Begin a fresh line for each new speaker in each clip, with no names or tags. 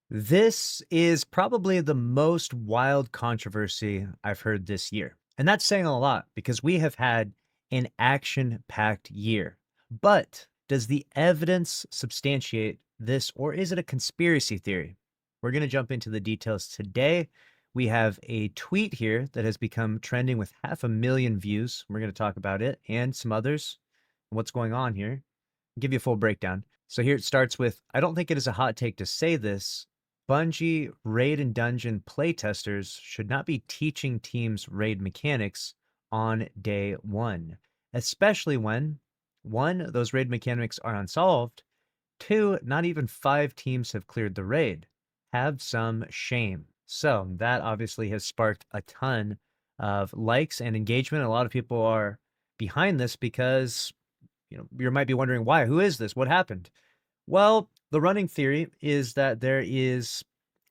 This is probably the most wild controversy I've heard this year. And that's saying a lot because we have had an action packed year. But does the evidence substantiate this, or is it a conspiracy theory? We're going to jump into the details today. We have a tweet here that has become trending with 500,000 views. We're going to talk about it and some others, what's going on here. I'll give you a full breakdown. So here it starts with, I don't think it is a hot take to say this. Bungie raid and dungeon playtesters should not be teaching teams raid mechanics on day one, especially when, one, those raid mechanics are unsolved, two, not even 5 teams have cleared the raid. Have some shame. So that obviously has sparked a ton of likes and engagement. A lot of people are behind this because, you might be wondering why. Who is this? What happened? Well, the running theory is that there is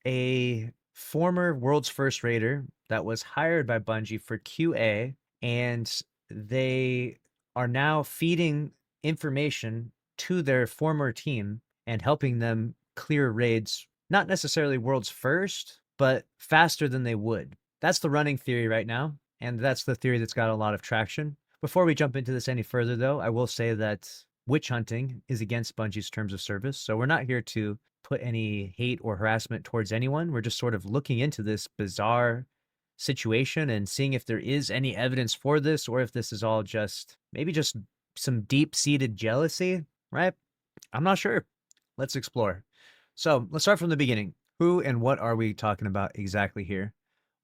a former world's first raider that was hired by Bungie for QA, and they are now feeding information to their former team and helping them clear raids, not necessarily world's first, but faster than they would. That's the running theory right now, and that's the theory that's got a lot of traction. Before we jump into this any further, though, I will say that witch hunting is against Bungie's terms of service. So we're not here to put any hate or harassment towards anyone. We're just sort of looking into this bizarre situation and seeing if there is any evidence for this, or if this is all just maybe just some deep-seated jealousy, right? I'm not sure. Let's explore. So let's start from the beginning. Who and what are we talking about exactly here?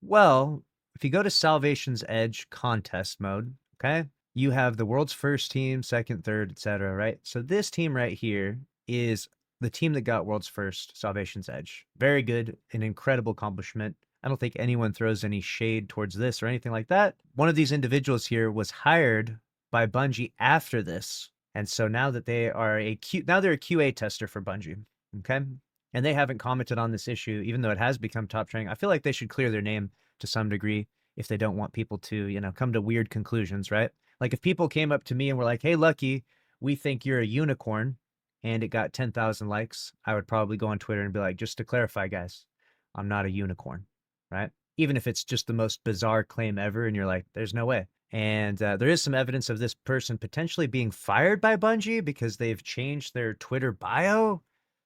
Well, if you go to Salvation's Edge contest mode, okay, you have the world's first team, second, third, etc., right? So this team right here is the team that got world's first, Salvation's Edge. Very good, an incredible accomplishment. I don't think anyone throws any shade towards this or anything like that. One of these individuals here was hired by Bungie after this. And so now that they are now they're a QA tester for Bungie. Okay. And they haven't commented on this issue, even though it has become top trending. I feel like they should clear their name to some degree if they don't want people to, come to weird conclusions, right? Like if people came up to me and were like, "Hey, Lucky, we think you're a unicorn," and it got 10,000 likes, I would probably go on Twitter and be like, "Just to clarify, guys, I'm not a unicorn," right? Even if it's just the most bizarre claim ever, and you're like, "There's no way." And there is some evidence of this person potentially being fired by Bungie because they've changed their Twitter bio.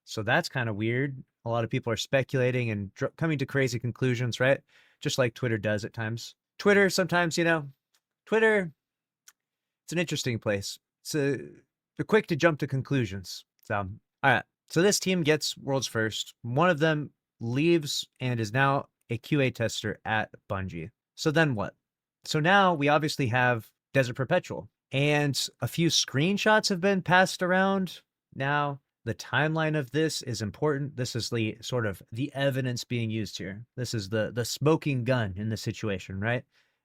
So that's kind of weird. A lot of people are speculating and coming to crazy conclusions, right? Just like Twitter does at times. Twitter sometimes, Twitter, it's an interesting place. They're quick to jump to conclusions. So, all right. So this team gets world's first. One of them leaves and is now a QA tester at Bungie. So then what? So now we obviously have Desert Perpetual, and a few screenshots have been passed around. Now, the timeline of this is important. This is the sort of the evidence being used here. This is the smoking gun in the situation, right?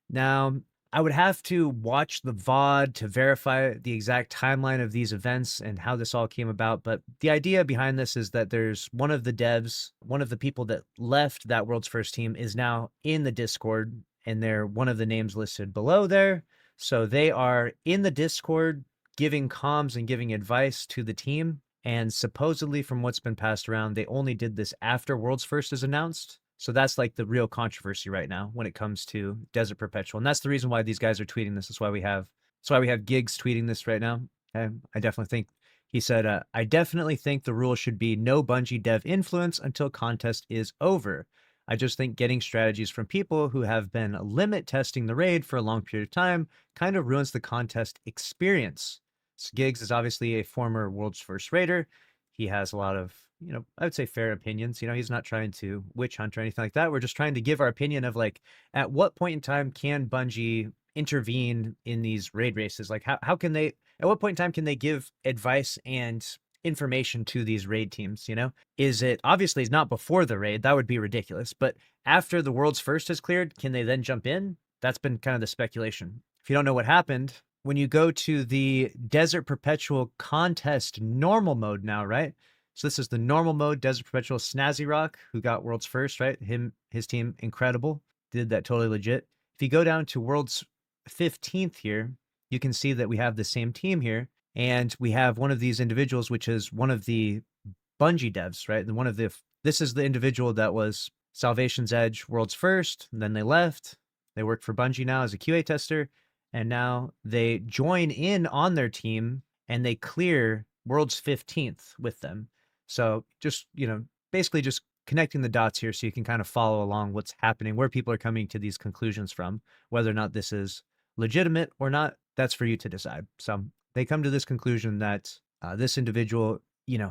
Now, I would have to watch the VOD to verify the exact timeline of these events and how this all came about. But the idea behind this is that there's one of the devs, one of the people that left that world's first team is now in the Discord, and they're one of the names listed below there. So they are in the Discord giving comms and giving advice to the team. And supposedly, from what's been passed around, they only did this after World's First is announced. So that's like the real controversy right now when it comes to Desert Perpetual. And that's the reason why these guys are tweeting this. That's why we have Gigs tweeting this right now. I definitely think he said, I definitely think the rule should be no Bungie dev influence until contest is over. I just think getting strategies from people who have been limit testing the raid for a long period of time kind of ruins the contest experience. So Giggs is obviously a former world's first raider. He has a lot of, I would say fair opinions. He's not trying to witch hunt or anything like that. We're just trying to give our opinion of like, at what point in time can Bungie intervene in these raid races? Like how can they, at what point in time can they give advice and information to these raid teams? Is it obviously it's not before the raid? That would be ridiculous. But after the world's first is cleared, can they then jump in? That's been kind of the speculation. If you don't know what happened, when you go to the Desert Perpetual contest normal mode now, right? So this is the normal mode, Desert Perpetual Snazzy Rock, who got world's first, right? His team, incredible. Did that totally legit. If you go down to world's 15th here, you can see that we have the same team here. And we have one of these individuals, which is one of the Bungie devs, right? And one of the This is the individual that was Salvation's Edge World's First, and then they left. They work for Bungie now as a QA tester, and now they join in on their team and they clear World's 15th with them. So just, basically just connecting the dots here so you can kind of follow along what's happening, where people are coming to these conclusions from, whether or not this is legitimate or not, that's for you to decide. So they come to this conclusion that this individual,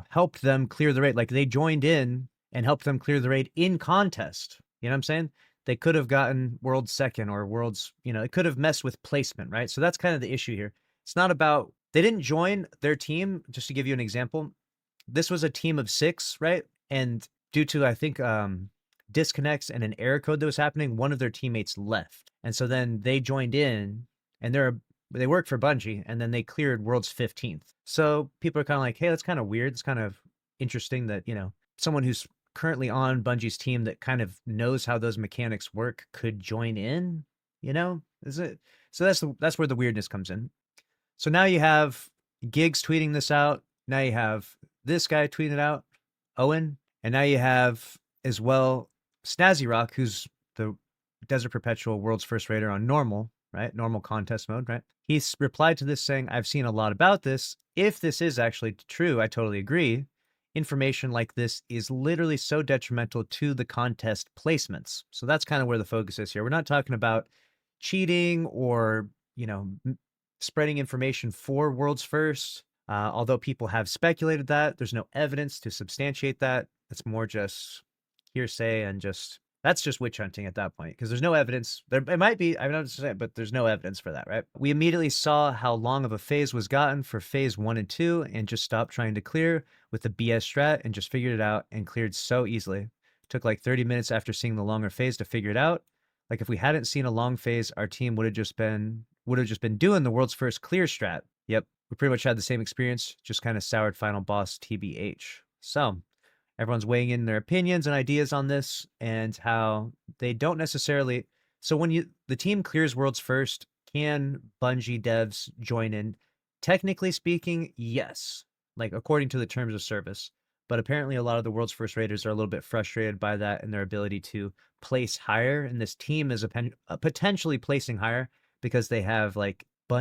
helped them clear the raid. Like they joined in and helped them clear the raid in contest. You know what I'm saying? They could have gotten world's second or world's, it could have messed with placement, right? So that's kind of the issue here. It's not about, they didn't join their team. Just to give you an example, this was a team of 6, right? And due to, I think, disconnects and an error code that was happening, one of their teammates left. And so then they joined in and they worked for Bungie and then they cleared world's 15th. So people are kind of like, hey, that's kind of weird. It's kind of interesting that, someone who's currently on Bungie's team that kind of knows how those mechanics work could join in, is it? So that's where the weirdness comes in. So now you have Gigs tweeting this out. Now you have this guy tweeting it out, Owen. And now you have as well Snazzy Rock, who's the Desert Perpetual World's First Raider on normal, right? Normal contest mode, right? He's replied to this saying, I've seen a lot about this. If this is actually true, I totally agree. Information like this is literally so detrimental to the contest placements. So that's kind of where the focus is here. We're not talking about cheating or, spreading information for World's First. Although people have speculated that, there's no evidence to substantiate that. It's more just hearsay and that's just witch hunting at that point because there's no evidence. It might be, I'm not saying, but there's no evidence for that, right? We immediately saw how long of a phase was gotten for phase 1 and 2 and just stopped trying to clear with the BS strat and just figured it out and cleared so easily. Took like 30 minutes after seeing the longer phase to figure it out. Like if we hadn't seen a long phase, our team would have just been doing the world's first clear strat. Yep, we pretty much had the same experience, just kind of soured final boss TBH. So everyone's weighing in their opinions and ideas on this and how they don't necessarily. So when the team clears world's first, can Bungie devs join in? Technically speaking, yes, like according to the terms of service. But apparently a lot of the world's first raiders are a little bit frustrated by that and their ability to place higher. And this team is potentially placing higher because they have like a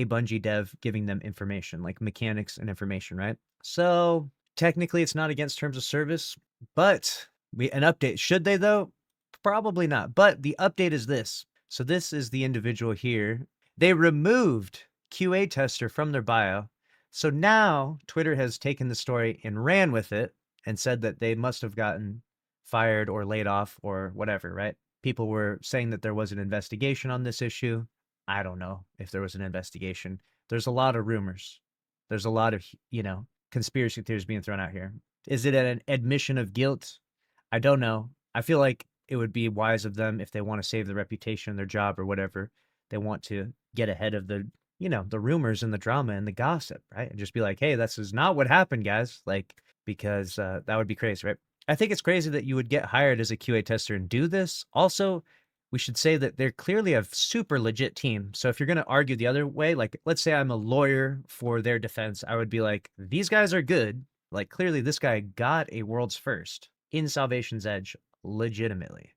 Bungie dev giving them information, like mechanics and information, right? So technically it's not against terms of service, but an update. Should they though? Probably not. But the update is this. So this is the individual here. They removed QA tester from their bio. So now Twitter has taken the story and ran with it and said that they must have gotten fired or laid off or whatever, right? People were saying that there was an investigation on this issue. I don't know if there was an investigation. There's a lot of rumors. There's a lot of, conspiracy theories being thrown out here. Is it an admission of guilt? I don't know. I feel like it would be wise of them if they want to save the reputation of their job or whatever. They want to get ahead of the, the rumors and the drama and the gossip, right? And just be like, hey, this is not what happened, guys. Like, because that would be crazy, right? I think it's crazy that you would get hired as a QA tester and do this. Also, we should say that they're clearly a super legit team. So if you're going to argue the other way, like let's say I'm a lawyer for their defense, I would be like, these guys are good. Like clearly this guy got a world's first in Salvation's Edge legitimately.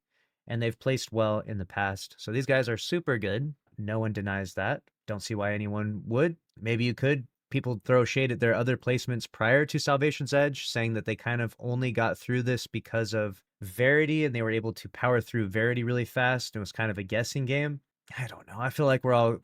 And they've placed well in the past. So these guys are super good. No one denies that. Don't see why anyone would. Maybe you could. People throw shade at their other placements prior to Salvation's Edge, saying that they kind of only got through this because of Verity and they were able to power through Verity really fast. It was kind of a guessing game. I don't know. I feel like we're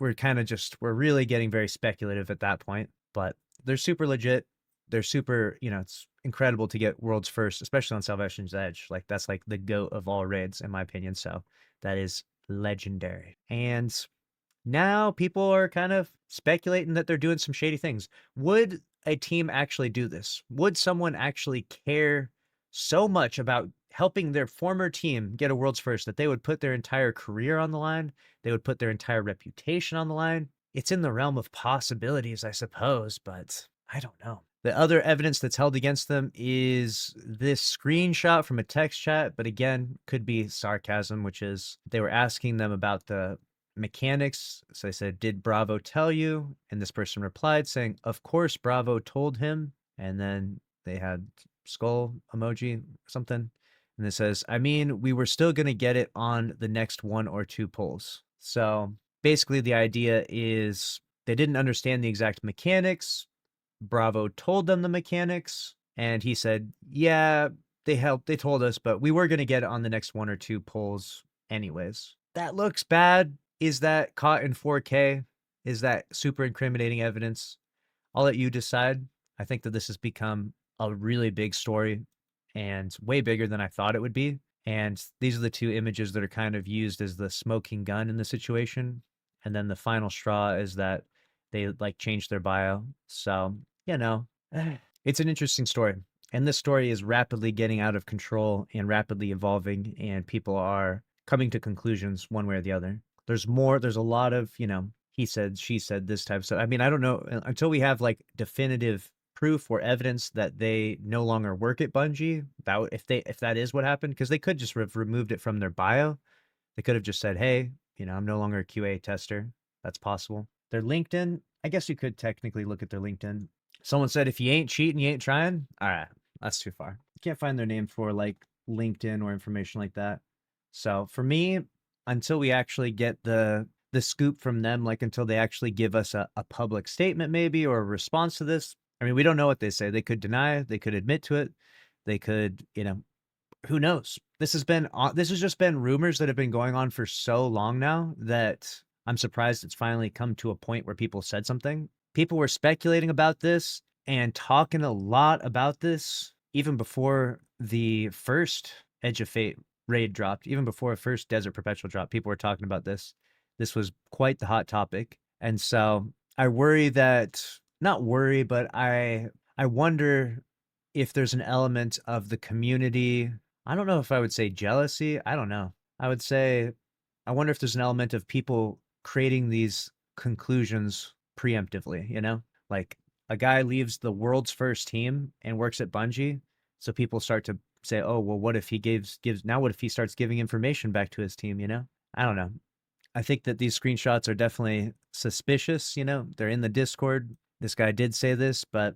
really getting very speculative at that point, but they're super legit. They're super, it's incredible to get world's first, especially on Salvation's Edge. Like that's like the GOAT of all raids in my opinion. So that is legendary. And now people are kind of speculating that they're doing some shady things. Would a team actually do this? Would someone actually care so much about helping their former team get a world's first that they would put their entire career on the line? They would put their entire reputation on the line? It's in the realm of possibilities, I suppose, but I don't know. The other evidence that's held against them is this screenshot from a text chat, but again, could be sarcasm, which is they were asking them about the mechanics. So they said, did Bravo tell you? And this person replied saying, of course Bravo told him. And then they had skull emoji or something. And it says, I mean, we were still going to get it on the next 1 or 2 polls. So basically, the idea is they didn't understand the exact mechanics. Bravo told them the mechanics, and he said, yeah, they helped, they told us, but we were going to get it on the next 1 or 2 polls anyways. That looks bad. Is that caught in 4K? Is that super incriminating evidence? I'll let you decide. I think that this has become a really big story and way bigger than I thought it would be. And these are the two images that are kind of used as the smoking gun in the situation. And then the final straw is that they like changed their bio. So, you know, it's an interesting story. And this story is rapidly getting out of control and rapidly evolving, and people are coming to conclusions one way or the other. There's more, there's a lot of, he said, she said, this type of stuff. I mean, I don't know until we have like definitive proof or evidence that they no longer work at Bungie. That if that is what happened, because they could just have removed it from their bio. They could have just said, "Hey, I'm no longer a QA tester." That's possible. Their LinkedIn, I guess you could technically look at their LinkedIn. Someone said, "If you ain't cheating, you ain't trying." All right, that's too far. You can't find their name for like LinkedIn or information like that. So for me, until we actually get the scoop from them, like until they actually give us a public statement maybe or a response to this. I mean, we don't know what they say. They could deny, they could admit to it, they could, who knows? This has just been rumors that have been going on for so long now that I'm surprised it's finally come to a point where people said something. People were speculating about this and talking a lot about this even before the first Edge of Fate raid dropped, even before first Desert Perpetual dropped. People were talking about this. This was quite the hot topic. And so I worry that, not worry, but I wonder if there's an element of the community. I don't know if I would say jealousy. I don't know. I would say, I wonder if there's an element of people creating these conclusions preemptively, Like a guy leaves the world's first team and works at Bungie. So people start to say, oh, well, what if he now what if he starts giving information back to his team, I don't know. I think that these screenshots are definitely suspicious, they're in the Discord. This guy did say this, but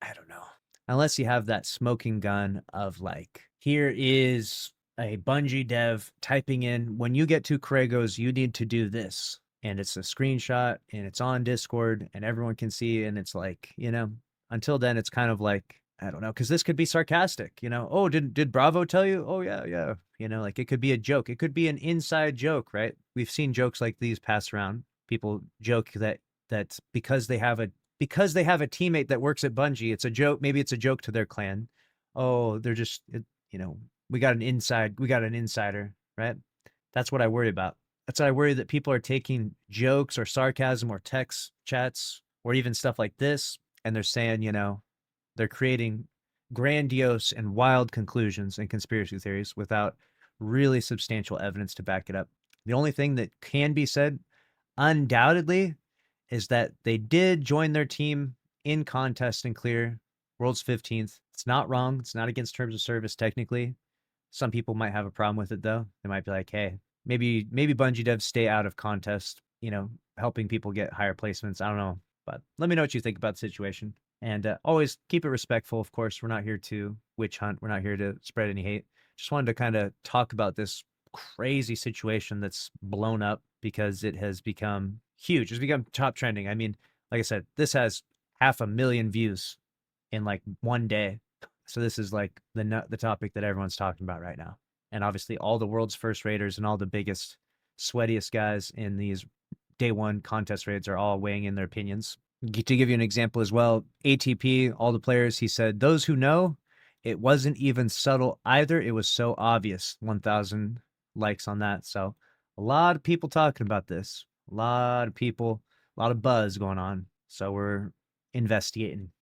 I don't know. Unless you have that smoking gun of like, here is a Bungie dev typing in, when you get to Kragos, you need to do this. And it's a screenshot and it's on Discord and everyone can see. And it's like, until then, it's kind of like, I don't know, because this could be sarcastic, Oh, did Bravo tell you? Oh, yeah, yeah. Like it could be a joke. It could be an inside joke, right? We've seen jokes like these pass around. People joke that because they have a teammate that works at Bungie, it's a joke. Maybe it's a joke to their clan. Oh, they're just, we got an insider, right? That's what I worry about. That's what I worry, that people are taking jokes or sarcasm or text chats or even stuff like this, and they're saying, they're creating grandiose and wild conclusions and conspiracy theories without really substantial evidence to back it up. The only thing that can be said, undoubtedly, is that they did join their team in contest and clear world's 15th. It's not wrong. It's not against terms of service technically. Some people might have a problem with it though. They might be like, hey, maybe Bungie devs stay out of contest, helping people get higher placements. I don't know. But let me know what you think about the situation. And always keep it respectful, of course. We're not here to witch hunt. We're not here to spread any hate. Just wanted to kind of talk about this crazy situation that's blown up because it has become huge. It's become top trending. I mean, like I said, this has 500,000 views in like one day. So this is like the topic that everyone's talking about right now. And obviously all the world's first raiders and all the biggest, sweatiest guys in these day one contest raids are all weighing in their opinions. To give you an example as well, ATP, all the players, he said, those who know, it wasn't even subtle either. It was so obvious. 1,000 likes on that. So a lot of people talking about this. A lot of people, a lot of buzz going on. So we're investigating.